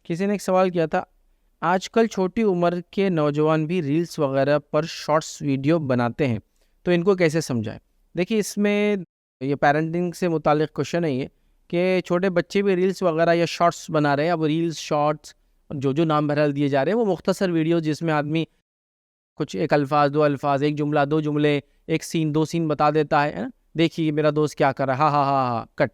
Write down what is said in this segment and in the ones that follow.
किसी ने एक सवाल किया था, आजकल छोटी उम्र के नौजवान भी रील्स वगैरह पर शॉर्ट्स वीडियो बनाते हैं, तो इनको कैसे समझाएं? देखिए, इसमें ये पेरेंटिंग से मुतालिक क्वेश्चन है ये कि छोटे बच्चे भी रील्स वगैरह या शॉर्ट्स बना रहे हैं। अब रील्स, शॉर्ट्स, जो जो नाम बहरहाल दिए जा रहे हैं, वो मुख्तसर वीडियो जिसमें आदमी कुछ एक अल्फाज, दो अल्फाज, एक जुमला, दो जुमले, एक सीन, दो सीन बता देता है ना? देखिए मेरा दोस्त क्या कर रहा है, हा हा हा हा, कट।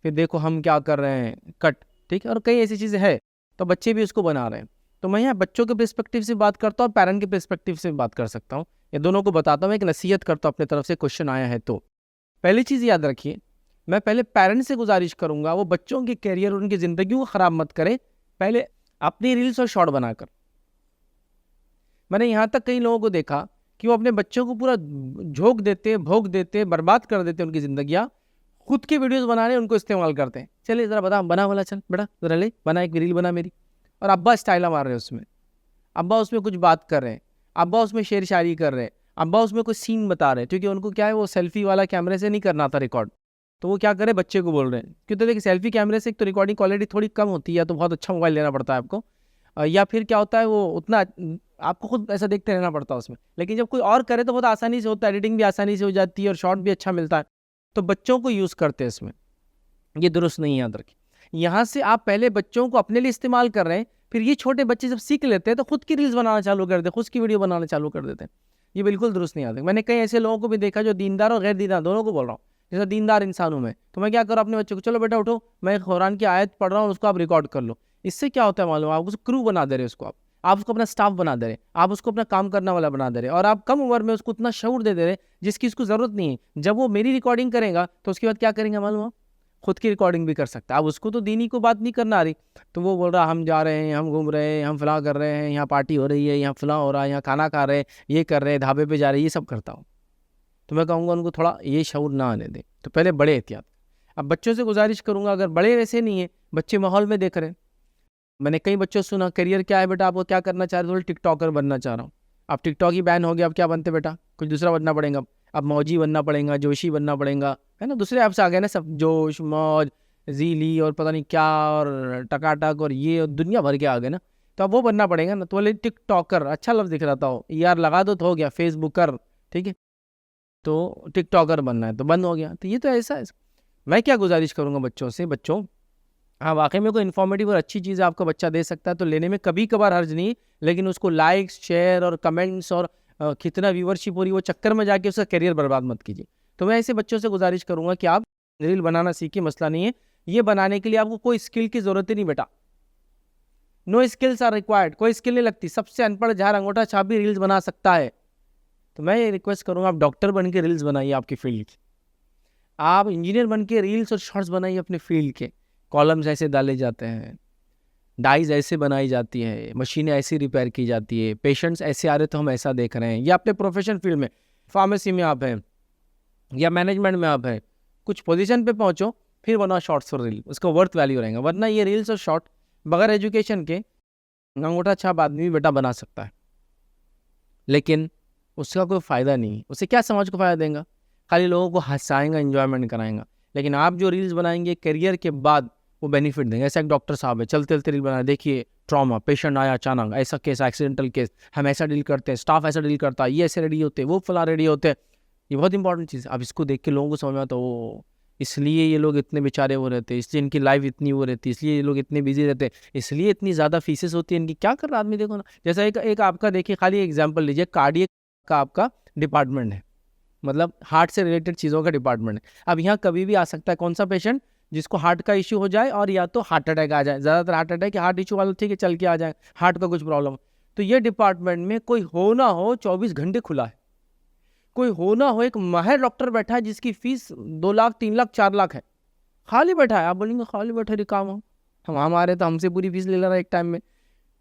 फिर देखो हम क्या कर रहे हैं, कट। ठीक है, और कई ऐसी चीज़ें हैं, तो बच्चे भी उसको बना रहे हैं। तो मैं यहाँ बच्चों के पर्सपेक्टिव से बात करता हूँ और पेरेंट के पर्सपेक्टिव से भी बात कर सकता हूँ। ये दोनों को बताता हूँ, एक नसीहत करता हूँ अपने तरफ से, क्वेश्चन आया है तो। पहली चीज़ याद रखिए, मैं पहले पेरेंट से गुजारिश करूंगा वो बच्चों के कैरियर और उनकी ज़िंदगी को ख़राब मत करें, पहले अपनी रील्स और शॉर्ट बनाकर। मैंने यहाँ तक कई लोगों को देखा कि वो अपने बच्चों को पूरा झोंक देते, भोंक देते, बर्बाद कर देते उनकी ज़िंदगियाँ, खुद की वीडियोस बनाने उनको इस्तेमाल करते हैं। चलिए ज़रा बना वाला, चल बेटा ज़रा ले बना, एक रील बना मेरी। और अब्बा स्टाइला मार रहे हैं उसमें, अब्बा उसमें कुछ बात कर रहे हैं, अब्बा उसमें शेर शायरी कर रहे हैं, अब्बा उसमें कुछ सीन बता रहे हैं, क्योंकि उनको क्या है, वो सेल्फी वाला कैमरे से नहीं करना था रिकॉर्ड। तो वो क्या करे, बच्चे को बोल रहे हैं। क्योंकि देखिए, सेल्फी कैमरे से एक तो रिकॉर्डिंग क्वालिटी थोड़ी कम होती है, या तो बहुत अच्छा मोबाइल लेना पड़ता है आपको, या फिर क्या होता है वो उतना आपको खुद ऐसा देखते रहना पड़ता है उसमें। लेकिन जब कोई और करे तो बहुत आसानी से होता है, एडिटिंग भी आसानी से हो जाती है और शॉर्ट भी अच्छा मिलता है। तो बच्चों को यूज़ करते हैं इसमें, ये दुरुस्त नहीं है, याद रखिए। यहाँ से आप पहले बच्चों को अपने लिए इस्तेमाल कर रहे हैं, फिर ये छोटे बच्चे जब सीख लेते हैं तो खुद की रील्स बनाना चालू कर देते हैं, खुद की वीडियो बनाना चालू कर देते हैं। ये बिल्कुल दुरुस्त नहीं आता। मैंने कई ऐसे लोगों को भी देखा जो दीनदार और गैर दीनदार दोनों को बोल रहा हूँ। जैसा दीनदार इंसान हूँ मैं, तो मैं क्या करूँ अपने बच्चों को, चलो बेटा उठो, मैं कुरान की आयत पढ़ रहा हूँ, उसको आप रिकॉर्ड कर लो। इससे क्या होता है मालूम, आप उसको क्रू बना दे रहे हो, उसको आप उसको अपना स्टाफ बना दे रहे, आप उसको अपना काम करने वाला बना दे रहे, और आप कम उम्र में उसको उतना शऊर दे रहे जिसकी उसको जरूरत नहीं है। जब वो मेरी रिकॉर्डिंग करेगा तो उसके बाद क्या करेंगे मालूम, खुद की रिकॉर्डिंग भी कर सकता है। अब उसको तो दीनी को बात नहीं करना आ रही, तो वो बोल रहा हम जा रहे हैं, हम घूम रहे हैं, हम फलां कर रहे हैं, यहाँ पार्टी हो रही है, यहाँ फलां हो रहा है, यहाँ खाना खा रहे हैं, ये कर रहे हैं, ढाबे पे जा रहे हैं, ये सब करता हूँ। तो मैं कहूँगा उनको थोड़ा ये शऊर ना आने दें, तो पहले बड़े एहतियात। अब बच्चों से गुजारिश करूंगा, अगर बड़े वैसे नहीं है, बच्चे माहौल में देख रहे हैं। मैंने कई बच्चों से सुना, करियर क्या है बेटा, आपको क्या करना चाह रहे हो, टिकटॉकर बनना चाह रहा हूँ। अब टिकटॉक ही बैन हो गया, अब क्या बनते बेटा, कुछ दूसरा बनना पड़ेगा। अब मौजी बनना पड़ेगा, जोशी बनना पड़ेगा, है ना, दूसरे ऐप्स आ गए ना सब, जोश, मौज, जीली और पता नहीं क्या, और टकाटक और ये और दुनिया भर के आ गए ना। तो अब वो बनना पड़ेगा ना, तो बोले टिकटॉकर, अच्छा लफ्ज दिख रहा था, हो यार लगा दो तो हो गया, फेसबुकर। ठीक है, तो टिकटॉकर बनना है तो बंद हो गया। तो ये तो ऐसा है। मैं क्या गुजारिश करूंगा बच्चों से, बच्चों, हाँ वाकई में कोई इन्फॉर्मेटिव और अच्छी चीज़ आपका बच्चा दे सकता है तो लेने में कभी कभार हर्ज नहीं, लेकिन उसको लाइक्स, शेयर और कमेंट्स और कितना व्यूवरशिप हो रही है, वो चक्कर में जाके उसका करियर बर्बाद मत कीजिए। तो मैं ऐसे बच्चों से गुजारिश करूंगा कि आप रील बनाना सीखिए, मसला नहीं है। ये बनाने के लिए आपको कोई स्किल की जरूरत ही नहीं बेटा, नो स्किल्स आर रिक्वायर्ड, कोई स्किल नहीं लगती। सबसे अनपढ़ झार अंगूठा छाप भी रील्स बना सकता है। तो मैं ये रिक्वेस्ट करूंगा, आप डॉक्टर बन के रील्स बनाइए आपकी फील्ड की, आप इंजीनियर बन के रील्स और शॉर्ट्स बनाइए अपने फील्ड के। कॉलम्स ऐसे डाले जाते हैं, डाइज ऐसे बनाई जाती है, मशीनें ऐसी रिपेयर की जाती है, पेशेंट्स ऐसे आ रहे तो हम ऐसा देख रहे हैं। या अपने प्रोफेशन फील्ड में, फार्मेसी में आप हैं या मैनेजमेंट में आप हैं, कुछ पोजीशन पे पहुंचो, फिर बनाओ शॉर्ट्स और रील, उसका वर्थ वैल्यू रहेगा। वरना ये रील्स और शॉर्ट बगैर एजुकेशन के अंगूठा छाप आदमी भी बेटा बना सकता है, लेकिन उसका कोई फ़ायदा नहीं। उसे क्या समाज को फ़ायदा देगा, खाली लोगों को हंसाएंगा, इंजॉयमेंट कराएंगा। लेकिन आप जो रील्स बनाएंगे करियर के बाद वो बेनिफिट देंगे। ऐसा एक डॉक्टर साहब है, चलते चलते रील बना, देखिए ट्रॉमा, पेशेंट आया अचानक, ऐसा केस, एक्सीडेंटल केस, हम ऐसा डील करते हैं, स्टाफ ऐसा डील करता है, ये ऐसे रेडी होते हैं, वो फला रेडी होते हैं। ये बहुत इंपॉर्टेंट चीज़ है। अब इसको देख के लोगों को समझ में आता है, ओ इसलिए ये लोग इतने बेचारे वो रहते हैं, इसलिए इनकी लाइफ इतनी वो रहती है, इसलिए ये लोग इतने बिजी रहते हैं, इसलिए इतनी ज़्यादा फीसेस होती है इनकी। क्या कर रहा आदमी, देखो ना। जैसा एक आपका देखिए, खाली एग्जाम्पल लीजिए, कार्डियक का आपका डिपार्टमेंट है, मतलब हार्ट से रिलेटेड चीज़ों का डिपार्टमेंट है। अब यहाँ कभी भी आ सकता है कौन सा पेशेंट, जिसको हार्ट का इश्यू हो जाए और या तो हार्ट अटैक आ जाए। ज़्यादातर हार्ट अटैक या हार्ट इशू वाले ठीक है चल के आ जाए, हार्ट का कुछ प्रॉब्लम। तो ये डिपार्टमेंट में कोई हो ना हो 24 घंटे खुला है, कोई हो ना हो एक माहिर डॉक्टर बैठा है जिसकी फीस 2 लाख, 3 लाख, 4 लाख है, खाली बैठा है। आप बोलेंगे खाली बैठे रे काम हम हमारे तो हमसे पूरी फीस ले रहा है एक टाइम में।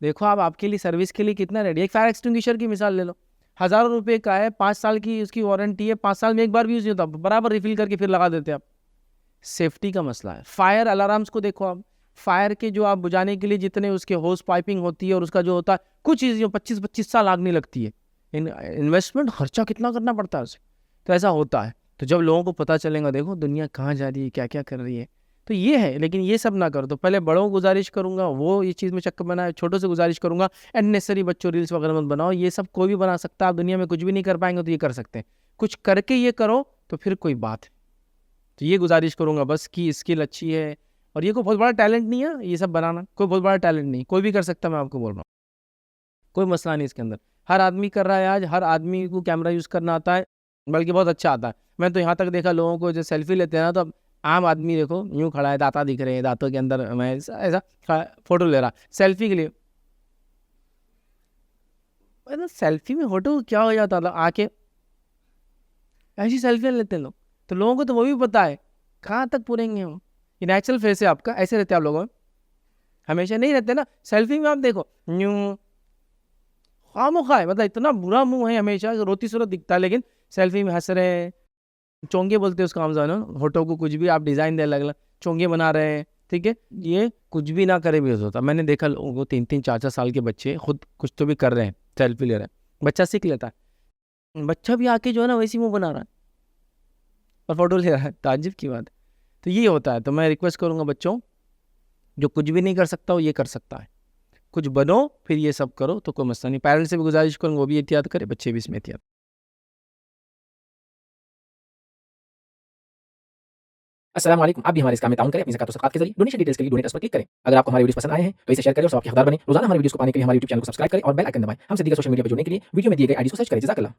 देखो आप आपके लिए सर्विस के लिए कितना रेडी है। एक फायर एक्सटिंग्विशर की मिसाल ले लो, हज़ारों रुपए का है, 5 साल की उसकी वारंटी है, 5 साल में एक बार भी यूज नहीं होता, बराबर रिफिल करके फिर लगा देते हैं आप। सेफ्टी का मसला है। फायर अलार्म्स को देखो आप, फायर के जो आप बुझाने के लिए जितने उसके होस पाइपिंग होती है और उसका जो होता है, कुछ चीज़ 25-25 साल आग नहीं लगती है। इन्वेस्टमेंट खर्चा कितना करना पड़ता है उसे। तो ऐसा होता है। तो जब लोगों को पता चलेगा, देखो दुनिया कहाँ जा रही है, क्या क्या कर रही है, तो ये है, लेकिन ये सब ना करो। तो पहले बड़ों को गुजारिश करूँगा वो ये चीज़ में चक्कर बनाए, छोटों से गुजारिश करूँगा अननेसेसरी बच्चों रील्स वगैरह मत बनाओ। ये सब कोई भी बना सकता है, आप दुनिया में कुछ भी नहीं कर पाएँगे तो ये कर सकते हैं। कुछ करके ये करो तो फिर कोई बात है। तो ये गुजारिश करूँगा बस कि स्किल अच्छी है और ये कोई बहुत बड़ा टैलेंट नहीं है ये सब बनाना, कोई बहुत बड़ा टैलेंट नहीं, कोई भी कर सकता है, मैं आपको बोल रहा हूँ। कोई मसला नहीं इसके अंदर। हर आदमी कर रहा है आज, हर आदमी को कैमरा यूज़ करना आता है, बल्कि बहुत अच्छा आता है। मैं तो यहाँ तक देखा लोगों को जो सेल्फी लेते हैं ना, तो अब आम आदमी देखो यूँ खड़ा है, दाँत दिख रहे हैं, दाँतों के अंदर मैं ऐसा खड़ा फ़ोटो ले रहा, सेल्फी के लिए। मतलब सेल्फी में फ़ोटो क्या हो जाता था आके ऐसी सेल्फियाँ लेते हैं लोग। तो लोगों को तो वो भी पता है, कहाँ तक पूरेंगे हम। ये नेचुरल फेस है आपका, ऐसे रहते हैं आप लोगों में, हमेशा नहीं रहते ना। सेल्फी में आप देखो यूँ खामोखा है, मतलब इतना बुरा मुँह है हमेशा, रोती सूरत दिखता है, लेकिन सेल्फी में हँस रहे हैं। चोंगे बोलते हैं उसको हम जानो, होठों को कुछ भी आप डिज़ाइन दे अलग-अलग, चोंगे बना रहे हैं, ठीक है? ये कुछ भी ना करे भी होता। मैंने देखा लोगों को 3-3 4-4 साल के बच्चे खुद कुछ तो भी कर रहे हैं, सेल्फी ले रहे हैं। बच्चा सीख लेता है। बच्चा भी आके जो है ना वैसी मुँह बना रहा है और फ़ोटो ले रहा है, ताज्जुब की बात है। तो ये होता है, तो मैं रिक्वेस्ट करूँगा बच्चों, जो कुछ भी नहीं कर सकता वो ये कर सकता है। कुछ बनो फिर ये सब करो तो कोई मसला नहीं। पेरेंट्स से भी गुज़ारिश करूँगा वो भी एहतियात करें, बच्चे भी इसमें एहतियात। अस्सलाम वालेकुम। आप भी हमारे इस काम में ताउन करें अपनी ज़कात और सदक़ात के ज़रिए। डोनेशन डिटेल्स के लिए डोनेट पर क्लिक करें। अगर आपको हमारे वीडियोज़ पसंद आए हैं तो इसे शेयर करें और सबके हकदार बनें। रोज़ाना हमारे वीडियोज़ को पाने के लिए हमारे यूट्यूब चैनल को सब्सक्राइब करें और बेल आइकन दबाएँ। हमसे दीगर सोशल मीडिया पर जुड़ने के लिए वीडियो में दिए गए आईडीज़ को सर्च करें। जज़ाकल्लाह।